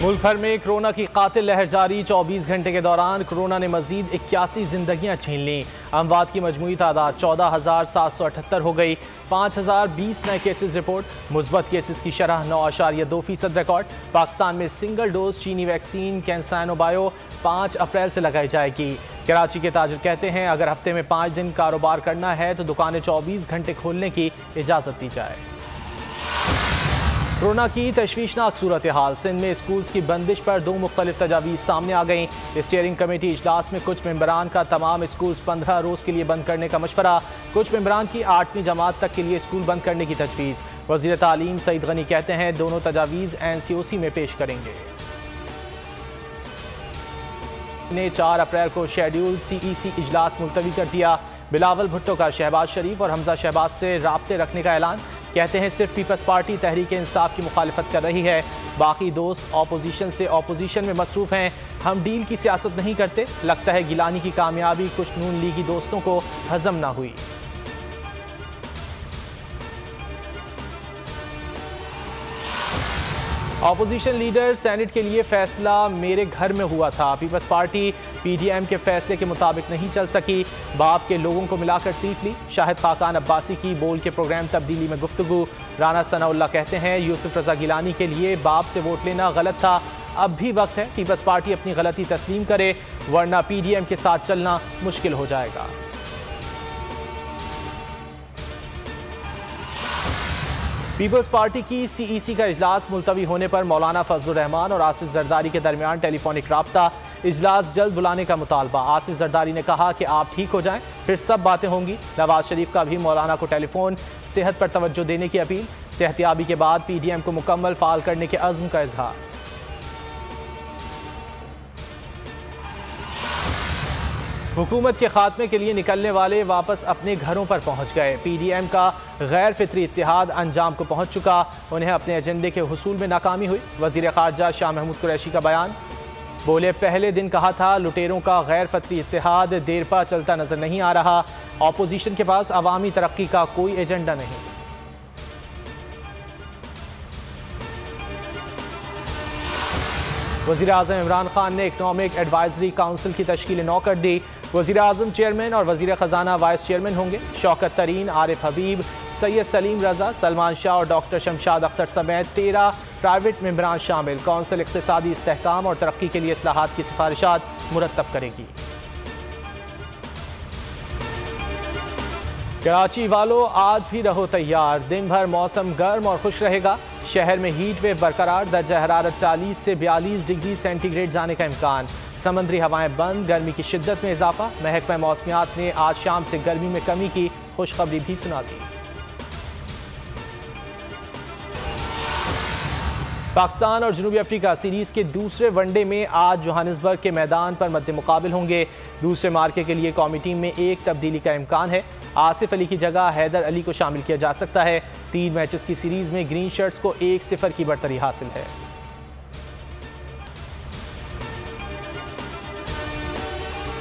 मुल्क भर में कोरोना की कातिल लहर जारी। 24 घंटे के दौरान कोरोना ने मजीद 81 जिंदगियां छीन लीं। अमवात की मजमूई तादाद 14,778 हो गई। 5,020 नए केसेस रिपोर्ट। मुस्बत केसेस की शरह 9.2% रिकॉर्ड। पाकिस्तान में सिंगल डोज चीनी वैक्सीन कैंसैनो बायो 5 अप्रैल से लगाई जाएगी। कराची के ताजिर कहते हैं अगर हफ्ते में 5 दिन कारोबार करना है तो दुकानें 24 घंटे खोलने की इजाज़त दी जाए। कोरोना की तशवीशनाक सूरत हाल। सिंध में स्कूल्स की बंदिश पर 2 मुख्तलिफ तजावीज़ सामने आ गईं। स्टीयरिंग कमेटी इजलास में कुछ मेंबरान का तमाम स्कूल्स 15 रोज़ के लिए बंद करने का मशवरा। कुछ मेंबरान की 8वीं जमात तक के लिए स्कूल बंद करने की तजवीज़। वज़ीर तालीम सईद गनी कहते हैं दोनों तजावीज़ NCOC में पेश करेंगे। ने 4 अप्रैल को शेड्यूल CEC इजलास मुलतवी कर दिया। बिलावल भुट्टो का शहबाज शरीफ और हमजा शहबाज से राब्ते रखने का ऐलान। कहते हैं सिर्फ पीपल्स पार्टी तहरीक इंसाफ की मुखालिफत कर रही है, बाकी दोस्त ऑपोजिशन से ऑपोजिशन में मसरूफ हैं। हम डील की सियासत नहीं करते। लगता है गिलानी की कामयाबी कुछ नून लीगी दोस्तों को हजम ना हुई। ऑपोजिशन लीडर सेनेट के लिए फैसला मेरे घर में हुआ था। पीपल्स पार्टी PDM के फैसले के मुताबिक नहीं चल सकी। बाप के लोगों को मिलाकर सीट ली। शाहिद खाकान अब्बासी की बोल के प्रोग्राम तब्दीली में गुफ्तगू। राना सनाउल्लाह कहते हैं यूसुफ रजा गिलानी के लिए बाप से वोट लेना गलत था। अब भी वक्त है पीपल्स पार्टी अपनी गलती तस्लीम करे, वरना PDM के साथ चलना मुश्किल हो जाएगा। पीपल्स पार्टी की CEC का इजलास मुलतवी होने पर मौलाना फजलुर रहमान और आसिफ जरदारी के दरमियान टेलीफोनिक राब्ता। इजलास जल्द बुलाने का मुतालबा। आसिफ जरदारी ने कहा कि आप ठीक हो जाएं फिर सब बातें होंगी। नवाज शरीफ का भी मौलाना को टेलीफोन। सेहत पर तवज्जो देने की अपील। सेहतियाबी के बाद PDM को मुकम्मल फाल करने के अज़्म का इजहार। हुकूमत के खात्मे के लिए निकलने वाले वापस अपने घरों पर पहुंच गए। PDM का गैर फितरी इत्तेहाद अंजाम को पहुंच चुका। उन्हें अपने एजेंडे के हुसूल में नाकामी हुई। वज़ीर ख़ारजा शाह महमूद कुरैशी का बयान। बोले पहले दिन कहा था लुटेरों का गैर फितरी इत्तेहाद देरपा चलता नजर नहीं आ रहा। ऑपोजिशन के पास अवामी तरक्की का कोई एजेंडा नहीं। वज़ीर आज़म इमरान खान ने इकनॉमिक एडवाइजरी काउंसिल की तश्कील 9 कर दी। वज़ीर आज़म चेयरमैन और वज़ीर ख़जाना वाइस चेयरमैन होंगे। शौकत तरीन, आरिफ हबीब, सैयद सलीम रजा, सलमान शाह और डॉक्टर शमशाद अख्तर समेत 13 प्राइवेट मेंबरान शामिल। कौंसिल इक़्तिसादी इस्तेहकाम और तरक्की के लिए इस्लाहात की सिफारिशात मुरत्तब करेगी। कराची वालों आज भी रहो तैयार। दिन भर मौसम गर्म और खुश रहेगा। शहर में हीट वेव बरकरार। दर्जा हरारत 40 से 42 डिग्री सेंटीग्रेड जाने का इम्कान। समंदरी हवाएं बंद। गर्मी की शिद्दत में इजाफा। महकमा मौसमियात ने आज शाम से गर्मी में कमी की खुशखबरी भी सुना दी। पाकिस्तान और जनूबी अफ्रीका सीरीज के दूसरे वनडे में आज जोहानिसबर्ग के मैदान पर मद्दे मुकाबिल होंगे। दूसरे मार्के के लिए कौमी टीम में एक तब्दीली का इम्कान है। आसिफ अली की जगह हैदर अली को शामिल किया जा सकता है। 3 मैचेस की सीरीज में ग्रीन शर्ट्स को 1-0 की बढ़तरी हासिल है।